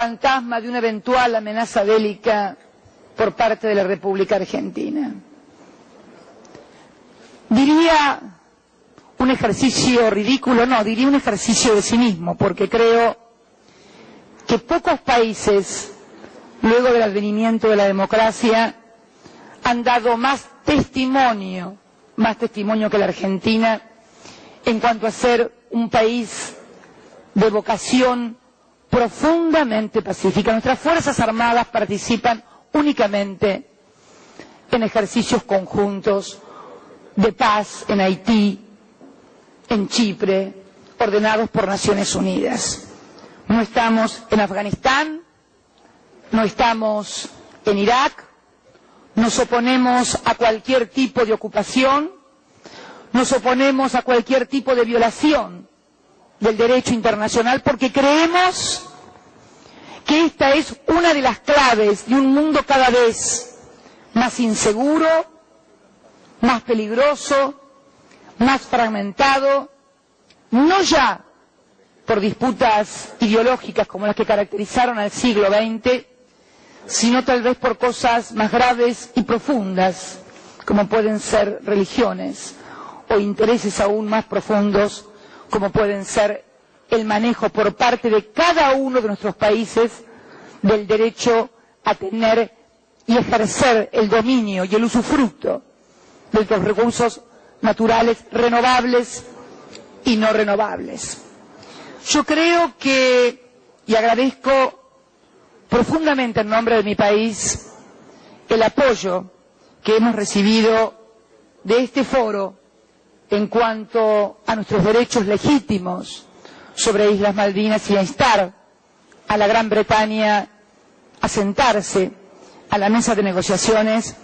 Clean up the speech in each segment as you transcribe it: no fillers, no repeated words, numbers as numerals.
fantasma de una eventual amenaza bélica por parte de la República Argentina. Diría un ejercicio ridículo, no, diría un ejercicio de cinismo, porque creo que pocos países, luego del advenimiento de la democracia, han dado más testimonio que la Argentina en cuanto a ser un país de vocación profundamente pacífica. Nuestras Fuerzas Armadas participan únicamente en ejercicios conjuntos de paz en Haití, en Chipre, ordenados por Naciones Unidas. No estamos en Afganistán, no estamos en Irak, nos oponemos a cualquier tipo de ocupación, nos oponemos a cualquier tipo de violación del derecho internacional, porque creemos que esta es una de las claves de un mundo cada vez más inseguro, más peligroso, más fragmentado, no ya por disputas ideológicas como las que caracterizaron al siglo XX, sino tal vez por cosas más graves y profundas, como pueden ser religiones, o intereses aún más profundos, como pueden ser el manejo por parte de cada uno de nuestros países del derecho a tener y ejercer el dominio y el usufructo de los recursos naturales renovables y no renovables. Yo creo que, y agradezco profundamente en nombre de mi país, el apoyo que hemos recibido de este foro en cuanto a nuestros derechos legítimos sobre Islas Malvinas y a instar a la Gran Bretaña a sentarse a la mesa de negociaciones,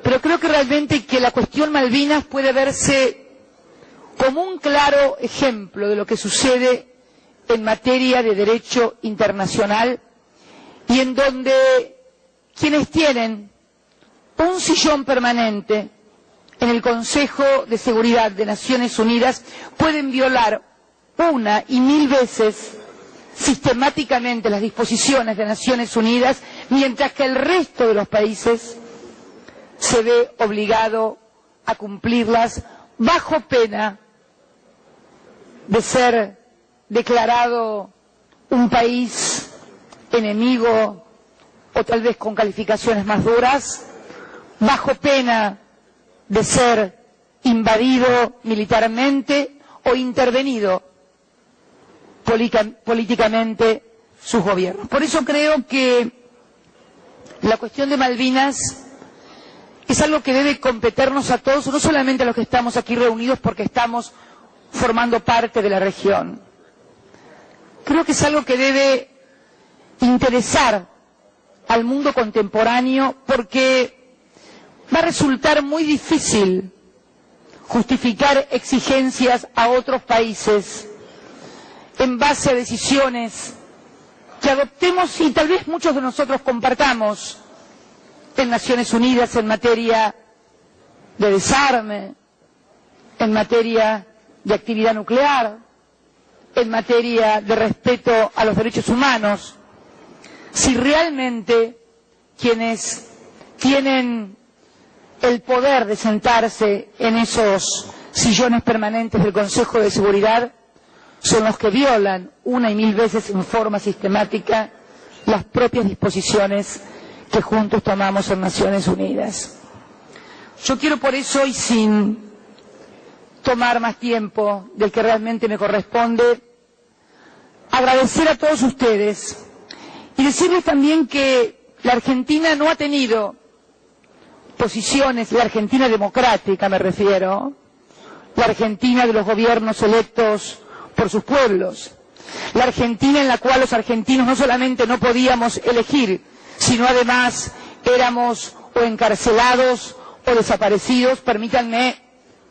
pero creo que realmente que la cuestión Malvinas puede verse como un claro ejemplo de lo que sucede en materia de derecho internacional y en donde quienes tienen un sillón permanente en el Consejo de Seguridad de Naciones Unidas pueden violar una y mil veces sistemáticamente las disposiciones de Naciones Unidas, mientras que el resto de los países se ve obligado a cumplirlas bajo pena de ser declarado un país enemigo o tal vez con calificaciones más duras, bajo pena de ser invadido militarmente o intervenido políticamente sus gobiernos. Por eso creo que la cuestión de Malvinas es algo que debe competernos a todos, no solamente a los que estamos aquí reunidos porque estamos formando parte de la región. Creo que es algo que debe interesar al mundo contemporáneo porque va a resultar muy difícil justificar exigencias a otros países en base a decisiones que adoptemos y tal vez muchos de nosotros compartamos en Naciones Unidas en materia de desarme, en materia de actividad nuclear, en materia de respeto a los derechos humanos, si realmente quienes tienen el poder de sentarse en esos sillones permanentes del Consejo de Seguridad son los que violan una y mil veces en forma sistemática las propias disposiciones que juntos tomamos en Naciones Unidas. Yo quiero por eso, y sin tomar más tiempo del que realmente me corresponde, agradecer a todos ustedes y decirles también que la Argentina no ha tenido posiciones, la Argentina democrática me refiero, la Argentina de los gobiernos electos por sus pueblos, la Argentina en la cual los argentinos no solamente no podíamos elegir, sino además éramos o encarcelados o desaparecidos. Permítanme,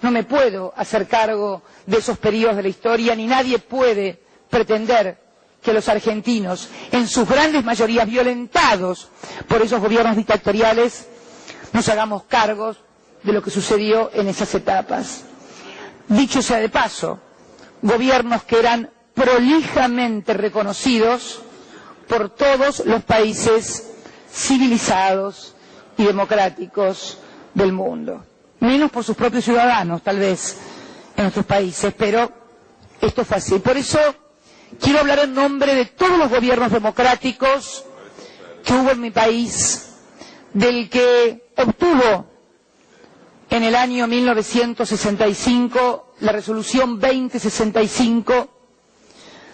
no me puedo hacer cargo de esos periodos de la historia, ni nadie puede pretender que los argentinos, en sus grandes mayorías violentados por esos gobiernos dictatoriales, nos hagamos cargos de lo que sucedió en esas etapas. Dicho sea de paso, gobiernos que eran prolijamente reconocidos por todos los países civilizados y democráticos del mundo. Menos por sus propios ciudadanos, tal vez, en nuestros países, pero esto fue así. Por eso quiero hablar en nombre de todos los gobiernos democráticos que hubo en mi país, del que obtuvo en el año 1965 la resolución 2065,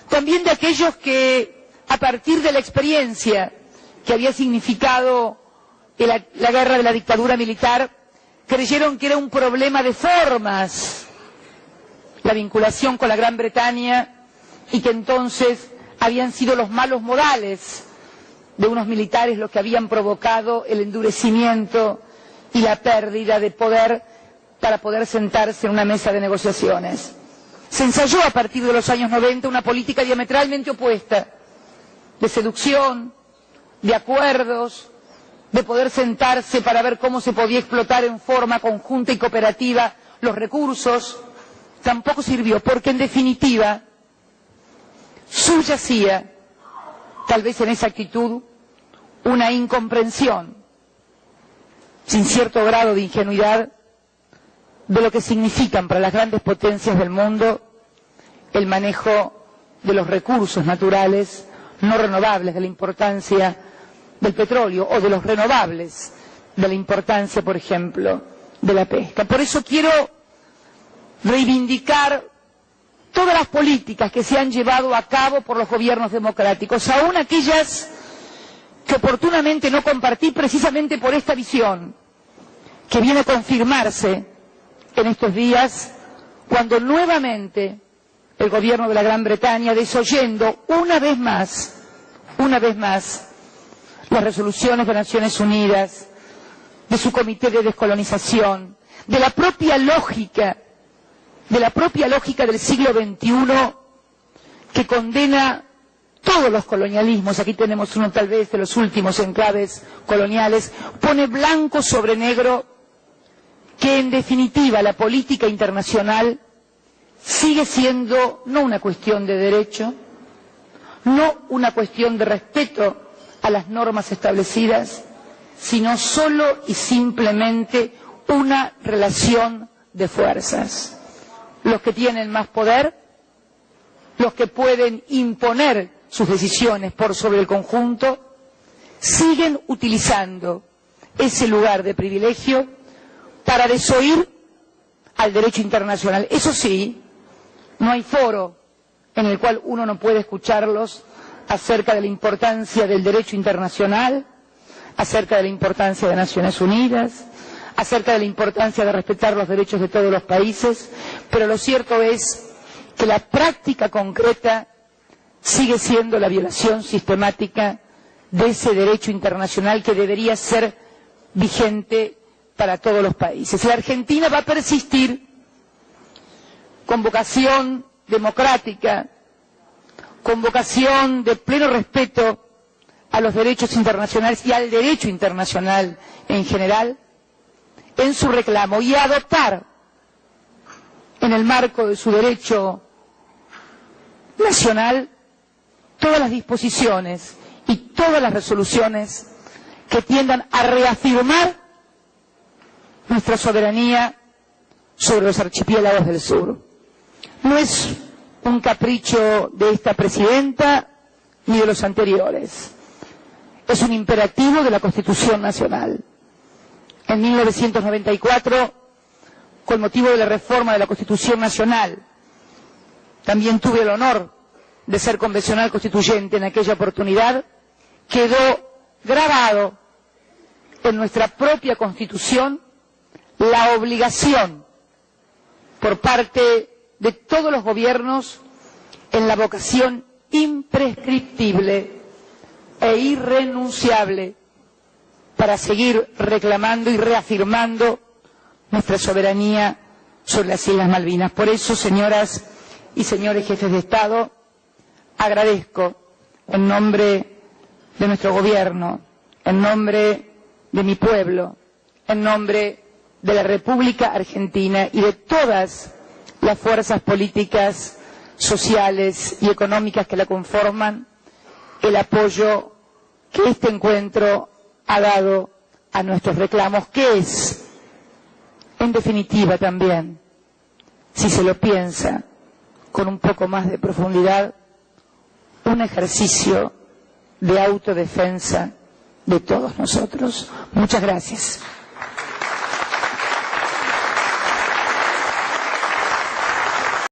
también de aquellos que, a partir de la experiencia que había significado la guerra de la dictadura militar, creyeron que era un problema de formas la vinculación con la Gran Bretaña y que entonces habían sido los malos modales de unos militares los que habían provocado el endurecimiento y la pérdida de poder para poder sentarse en una mesa de negociaciones. Se ensayó a partir de los años 90 una política diametralmente opuesta, de seducción, de acuerdos, de poder sentarse para ver cómo se podía explotar en forma conjunta y cooperativa los recursos. Tampoco sirvió, porque en definitiva subyacía, tal vez en esa actitud, una incomprensión, sin cierto grado de ingenuidad, de lo que significan para las grandes potencias del mundo el manejo de los recursos naturales no renovables, de la importancia del petróleo, o de los renovables, de la importancia, por ejemplo, de la pesca. Por eso quiero reivindicar todas las políticas que se han llevado a cabo por los gobiernos democráticos, aún aquellas que oportunamente no compartí precisamente por esta visión, que viene a confirmarse en estos días, cuando nuevamente el gobierno de la Gran Bretaña, desoyendo una vez más, las resoluciones de Naciones Unidas, de su Comité de Descolonización, de la propia lógica del siglo XXI, que condena todos los colonialismos. Aquí tenemos uno tal vez de los últimos enclaves coloniales, pone blanco sobre negro que en definitiva la política internacional sigue siendo no una cuestión de derecho, no una cuestión de respeto a las normas establecidas, sino solo y simplemente una relación de fuerzas. Los que tienen más poder, los que pueden imponer sus decisiones por sobre el conjunto, siguen utilizando ese lugar de privilegio para desoír al derecho internacional. Eso sí, no hay foro en el cual uno no puede escucharlos acerca de la importancia del derecho internacional, acerca de la importancia de Naciones Unidas, acerca de la importancia de respetar los derechos de todos los países, pero lo cierto es que la práctica concreta sigue siendo la violación sistemática de ese derecho internacional que debería ser vigente para todos los países. La Argentina va a persistir con vocación democrática, con vocación de pleno respeto a los derechos internacionales y al derecho internacional en general, en su reclamo, y a adoptar en el marco de su derecho nacional todas las disposiciones y todas las resoluciones que tiendan a reafirmar nuestra soberanía sobre los archipiélagos del sur. No es un capricho de esta presidenta ni de los anteriores. Es un imperativo de la Constitución Nacional. En 1994, con motivo de la reforma de la Constitución Nacional, también tuve el honor de ser convencional constituyente en aquella oportunidad, quedó grabado en nuestra propia Constitución la obligación por parte de todos los gobiernos en la vocación imprescriptible e irrenunciable para seguir reclamando y reafirmando nuestra soberanía sobre las Islas Malvinas. Por eso, señoras y señores jefes de Estado, agradezco en nombre de nuestro gobierno, en nombre de mi pueblo, en nombre de la República Argentina y de todas las fuerzas políticas, sociales y económicas que la conforman, el apoyo que este encuentro ha dado a nuestros reclamos, que es, en definitiva también, si se lo piensa con un poco más de profundidad, un ejercicio de autodefensa de todos nosotros. Muchas gracias.